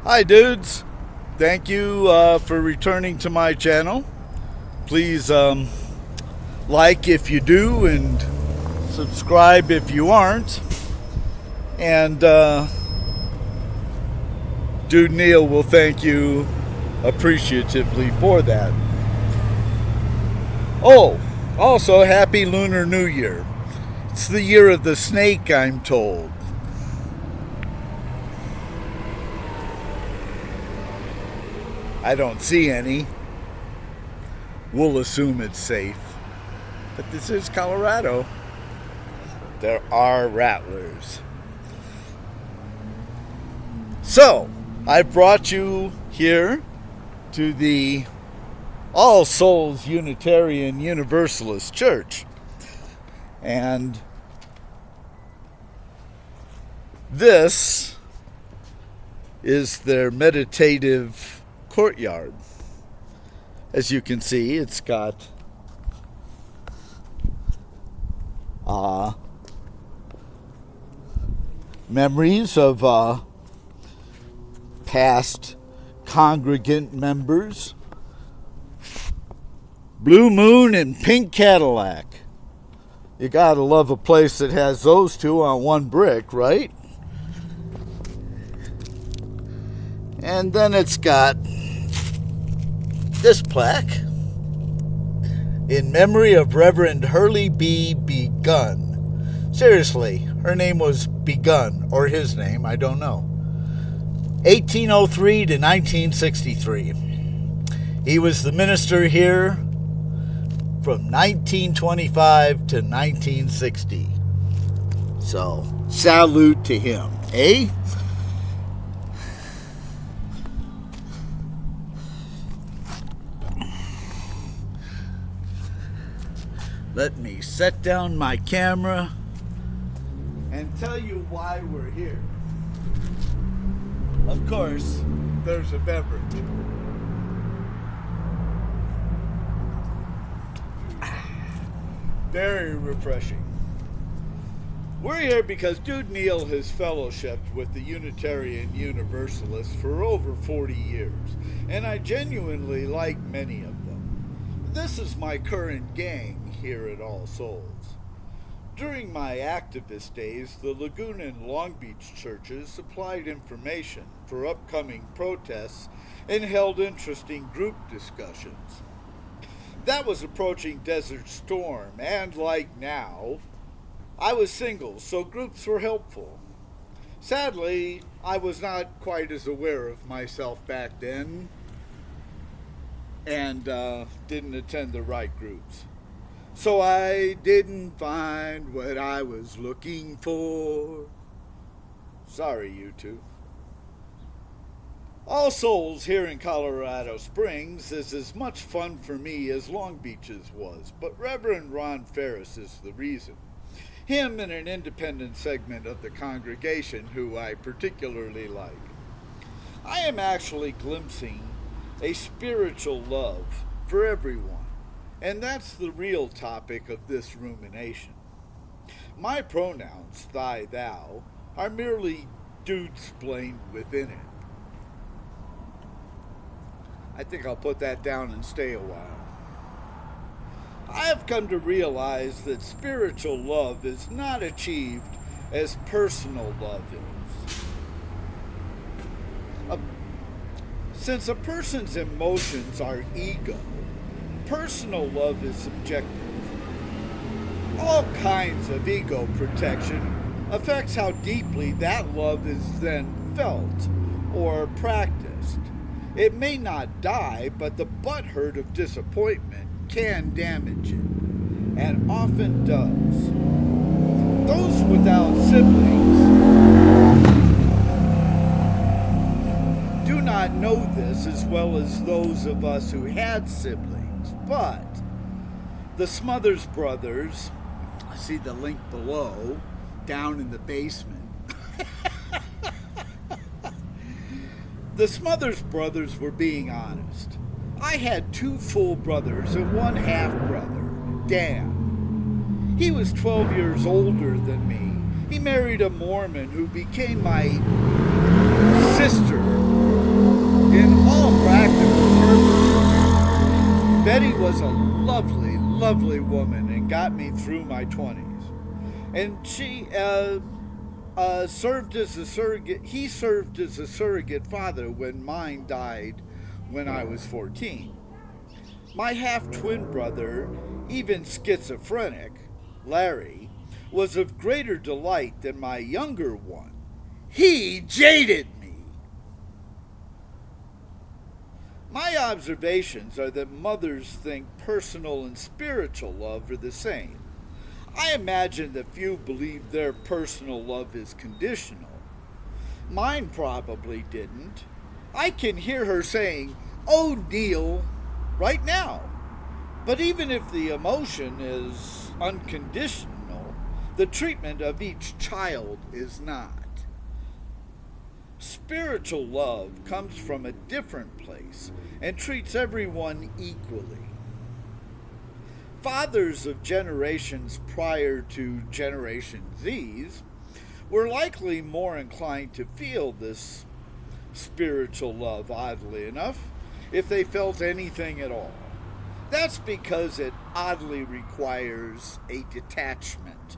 Hi, dudes. Thank you for returning to my channel. Please like if you do and subscribe if you aren't. And Dude Neil will thank you appreciatively for that. Oh, also, Happy Lunar New Year. It's the year of the snake, I'm told. I don't see any. We'll assume it's safe. But this is Colorado. There are rattlers. So, I've brought you here to the All Souls Unitarian Universalist Church. And this is their meditative courtyard. As you can see, it's got memories of past congregant members. Blue Moon and Pink Cadillac. You gotta love a place that has those two on one brick, right? And then it's got this plaque in memory of Reverend Hurley B. Begun. Seriously, her name was Begun, or his name, I don't know. 1803 to 1963. He was the minister here from 1925 to 1960. So, salute to him, eh? Let me set down my camera and tell you why we're here. Of course, there's a beverage. Very refreshing. We're here because Dude Neil has fellowshipped with the Unitarian Universalists for over 40 years, and I genuinely like many of them. This is my current gang here at All Souls. During my activist days, the Laguna and Long Beach churches supplied information for upcoming protests and held interesting group discussions. That was approaching Desert Storm, and like now, I was single, so groups were helpful. Sadly, I was not quite as aware of myself back then, and didn't attend the right groups. So I didn't find what I was looking for. Sorry, you two. All Souls here in Colorado Springs is as much fun for me as Long Beach's was, but Reverend Ron Ferris is the reason. Him and an independent segment of the congregation who I particularly like. I am actually glimpsing a spiritual love for everyone. And that's the real topic of this rumination. My pronouns, thy, thou, are merely dude-splained within it. I think I'll put that down and stay a while. I have come to realize that spiritual love is not achieved as personal love is. Since a person's emotions are ego, personal love is subjective. All kinds of ego protection affects how deeply that love is then felt or practiced. It may not die, but the butthurt of disappointment can damage it, and often does. Those without siblings do not know this as well as those of us who had siblings. But the Smothers Brothers, see the link below, down in the basement. The Smothers Brothers were being honest. I had two full brothers and one half brother, Dan. He was 12 years older than me. He married a Mormon who became my sister was a lovely, lovely woman and got me through my 20s. And she served as a surrogate. He served as a surrogate father when mine died when I was 14. My half-twin brother, even schizophrenic, Larry, was of greater delight than my younger one. He jaded me. My observations are that mothers think personal and spiritual love are the same. I imagine that few believe their personal love is conditional. Mine probably didn't. I can hear her saying, "Oh, Neil," right now. But even if the emotion is unconditional, the treatment of each child is not. Spiritual love comes from a different place and treats everyone equally. Fathers of generations prior to Generation Z's were likely more inclined to feel this spiritual love, oddly enough, if they felt anything at all. That's because it oddly requires a detachment.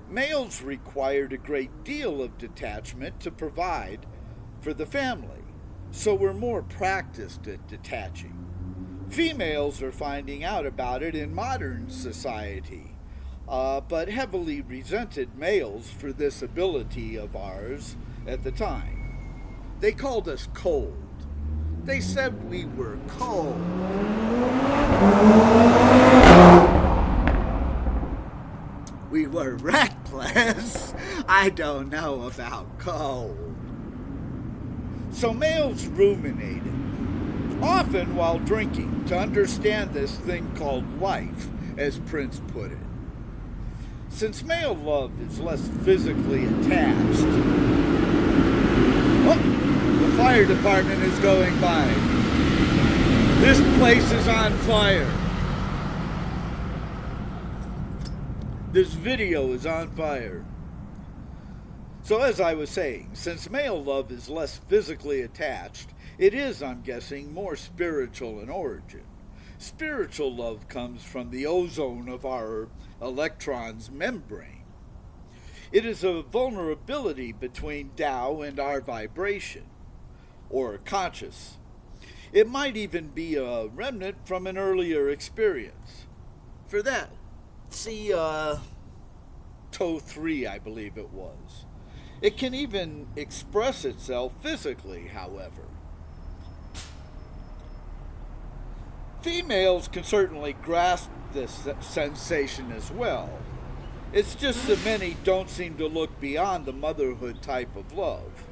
Males required a great deal of detachment to provide for the family, so we're more practiced at detaching. Females are finding out about it in modern society, but heavily resented males for this ability of ours at the time. They called us cold. They said we were cold. We were reckless. I don't know about cold. So males ruminated, often while drinking, to understand this thing called life, as Prince put it. Since male love is less physically attached. Oh, the fire department is going by. This place is on fire. This video is on fire. So as I was saying, since male love is less physically attached, it is, I'm guessing, more spiritual in origin. Spiritual love comes from the ozone of our electron's membrane. It is a vulnerability between Tao and our vibration, or conscious. It might even be a remnant from an earlier experience. For that, see Toe 3, I believe it was. It can even express itself physically, however. Females can certainly grasp this sensation as well. It's just that many don't seem to look beyond the motherhood type of love.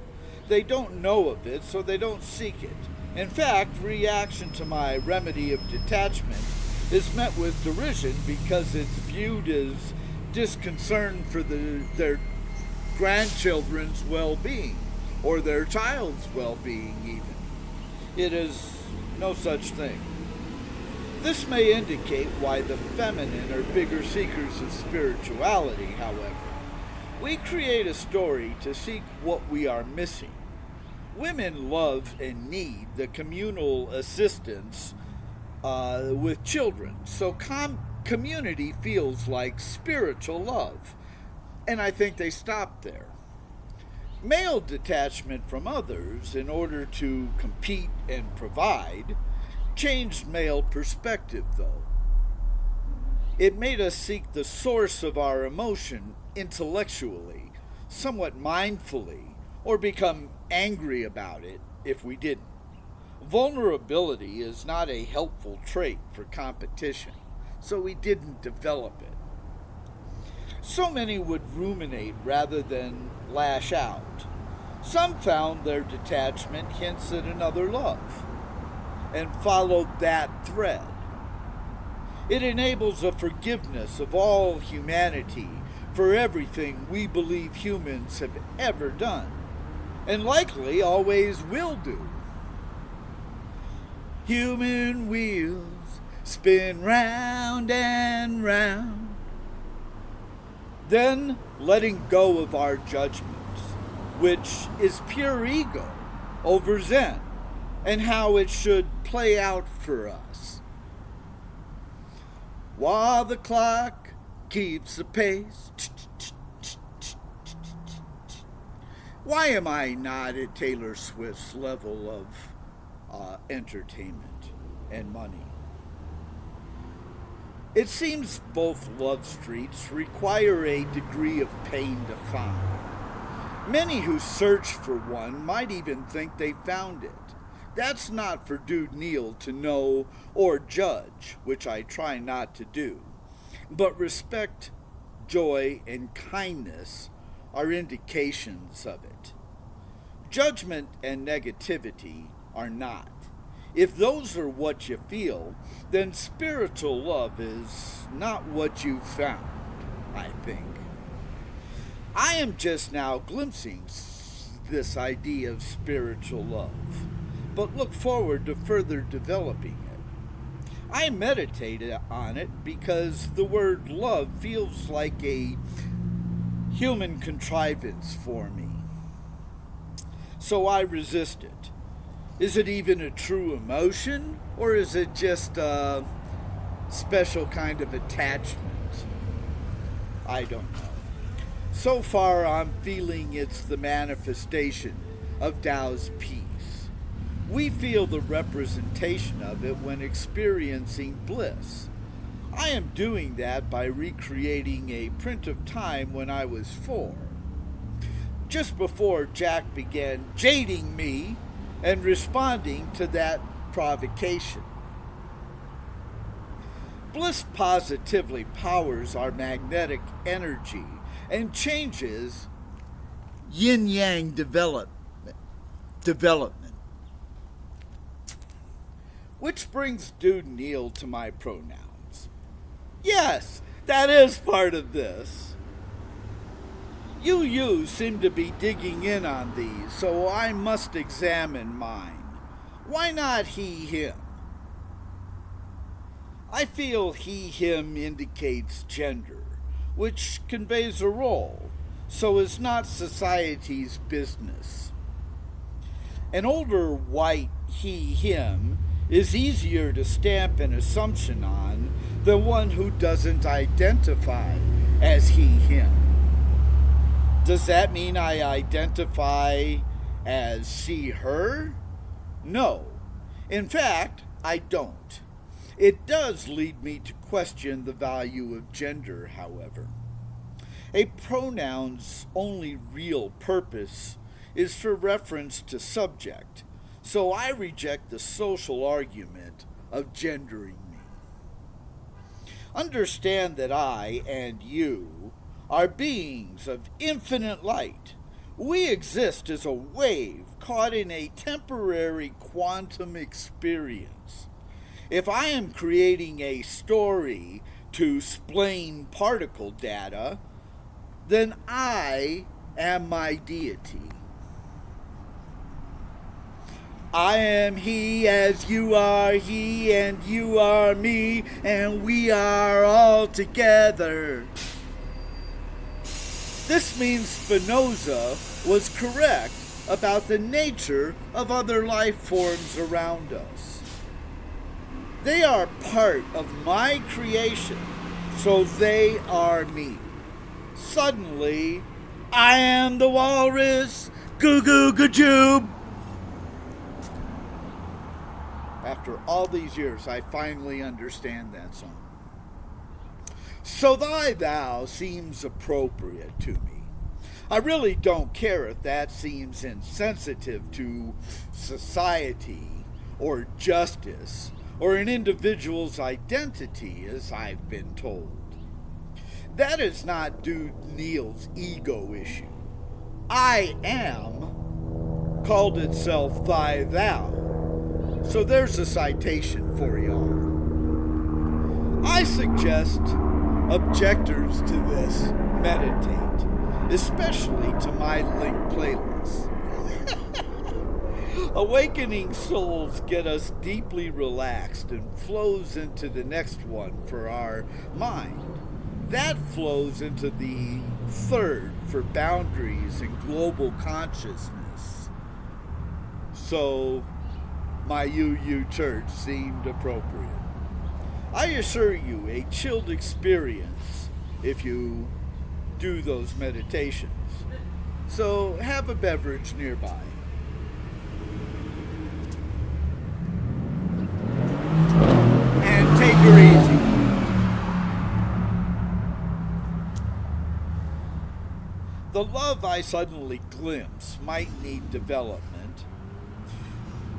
They don't know of it, so they don't seek it. In fact, reaction to my remedy of detachment is met with derision because it's viewed as disconcern for their grandchildren's well-being, or their child's well-being even. It is no such thing. This may indicate why the feminine are bigger seekers of spirituality, however. We create a story to seek what we are missing. Women love and need the communal assistance with children, so community feels like spiritual love. And I think they stop there. Male detachment from others in order to compete and provide changed male perspective, though. It made us seek the source of our emotion intellectually, somewhat mindfully, or become angry about it if we didn't. Vulnerability is not a helpful trait for competition, so we didn't develop it. So many would ruminate rather than lash out. Some found their detachment hints at another love, and followed that thread. It enables a forgiveness of all humanity for everything we believe humans have ever done, and likely always will do. Human wheels spin round and round. Then letting go of our judgments, which is pure ego over Zen, and how it should play out for us. while the clock keeps the pace. Why am I not at Taylor Swift's level of entertainment and money? It seems both love streets require a degree of pain to find. Many who search for one might even think they found it. That's not for Dude Neil to know or judge, which I try not to do. But respect, joy, and kindness are indications of it. Judgment and negativity are not. If those are what you feel, then spiritual love is not what you found, I think. I am just now glimpsing this idea of spiritual love, but look forward to further developing it. I meditated on it because the word love feels like a human contrivance for me. So I resist it. Is it even a true emotion, or is it just a special kind of attachment? I don't know. So far, I'm feeling it's the manifestation of Tao's peace. We feel the representation of it when experiencing bliss. I am doing that by recreating a print of time when I was 4. Just before Jack began jading me and responding to that provocation. Bliss positively powers our magnetic energy and changes yin-yang development. Which brings Dude Neil to my pronouns. Yes, that is part of this. You seem to be digging in on these, so I must examine mine. Why not he, him? I feel he, him indicates gender, which conveys a role, so is not society's business. An older white he, him is easier to stamp an assumption on than one who doesn't identify as he, him. Does that mean I identify as she, her? No. In fact, I don't. It does lead me to question the value of gender, however. A pronoun's only real purpose is for reference to subject, so I reject the social argument of gendering me. Understand that I and you are beings of infinite light. We exist as a wave caught in a temporary quantum experience. If I am creating a story to explain particle data, then I am my deity. I am he as you are he, and you are me, and we are all together. This means Spinoza was correct about the nature of other life forms around us. They are part of my creation, so they are me. Suddenly, I am the walrus, goo goo gajoob. After all these years, I finally understand that song. So thy thou seems appropriate to me. I really don't care if that seems insensitive to society or justice or an individual's identity, as I've been told. That is not Dude Neil's ego issue. I am called itself thy thou. So there's a citation for y'all. I suggest objectors to this meditate, especially to my link playlist. Awakening souls get us deeply relaxed and flows into the next one for our mind. That flows into the third for boundaries and global consciousness. So my UU church seemed appropriate. I assure you, a chilled experience if you do those meditations. So have a beverage nearby. And take her easy. The love I suddenly glimpse might need development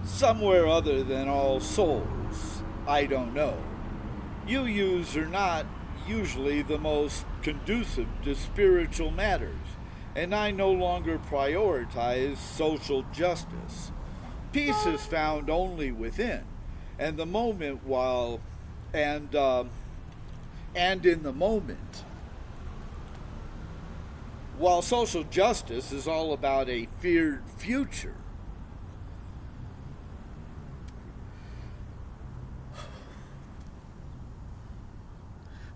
somewhere other than all souls. I don't know. UUs are not usually the most conducive to spiritual matters, and I no longer prioritize social justice. Peace is found only within, and the moment while and in the moment. While social justice is all about a feared future.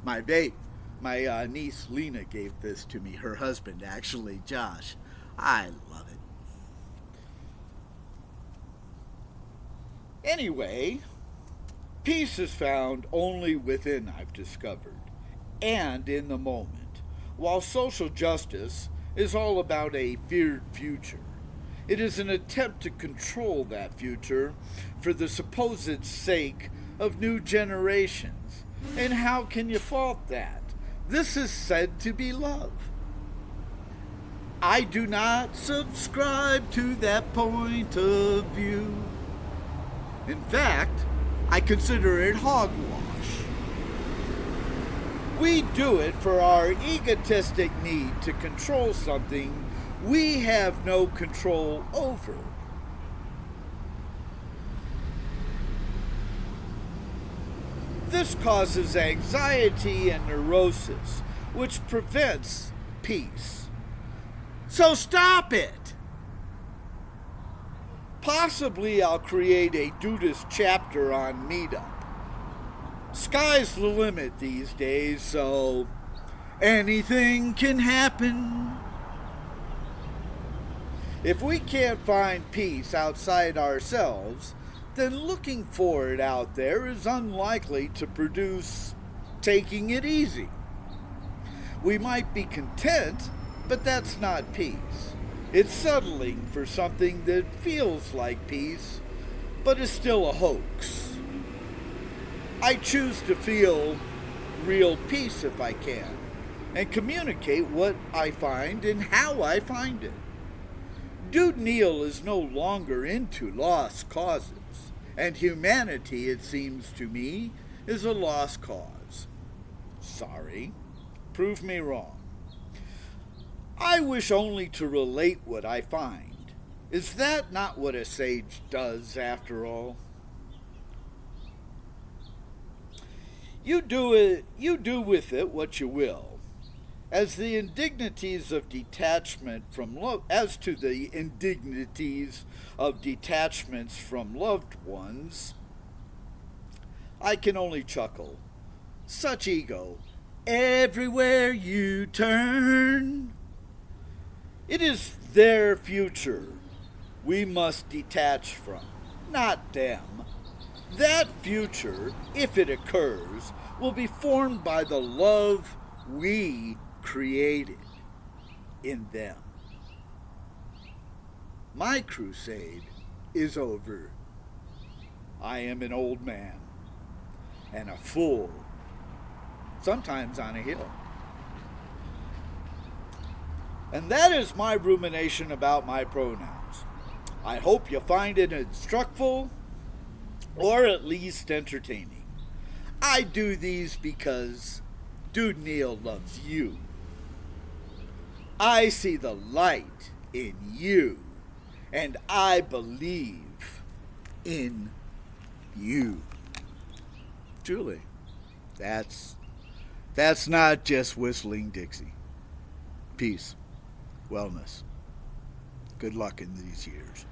My niece Lena gave this to me. Her husband, actually, Josh. I love it. Anyway, peace is found only within, I've discovered, and in the moment, while social justice is all about a feared future. It is an attempt to control that future for the supposed sake of new generations. And how can you fault that? This is said to be love. I do not subscribe to that point of view. In fact, I consider it hogwash. We do it for our egotistic need to control something we have no control over. This causes anxiety and neurosis, which prevents peace. So stop it! Possibly I'll create a Dudas chapter on Meetup. Sky's the limit these days, so anything can happen. If we can't find peace outside ourselves, then looking for it out there is unlikely to produce taking it easy. We might be content, but that's not peace. It's settling for something that feels like peace, but is still a hoax. I choose to feel real peace if I can, and communicate what I find and how I find it. Dude Neil is no longer into lost causes, and humanity, it seems to me, is a lost cause. Sorry, prove me wrong. I wish only to relate what I find. Is that not what a sage does, after all? You do with it what you will. As to the indignities of detachments from loved ones, I can only chuckle. Such ego, everywhere you turn. It is their future we must detach from, not them. That future, if it occurs, will be formed by the love we created in them. My crusade is over. I am an old man and a fool, sometimes on a hill. And that is my rumination about my pronouns. I hope you find it instructful or at least entertaining. I do these because Dude Neil loves you. I see the light in you, and I believe in you. Truly, that's not just whistling Dixie. Peace, wellness, good luck in these years.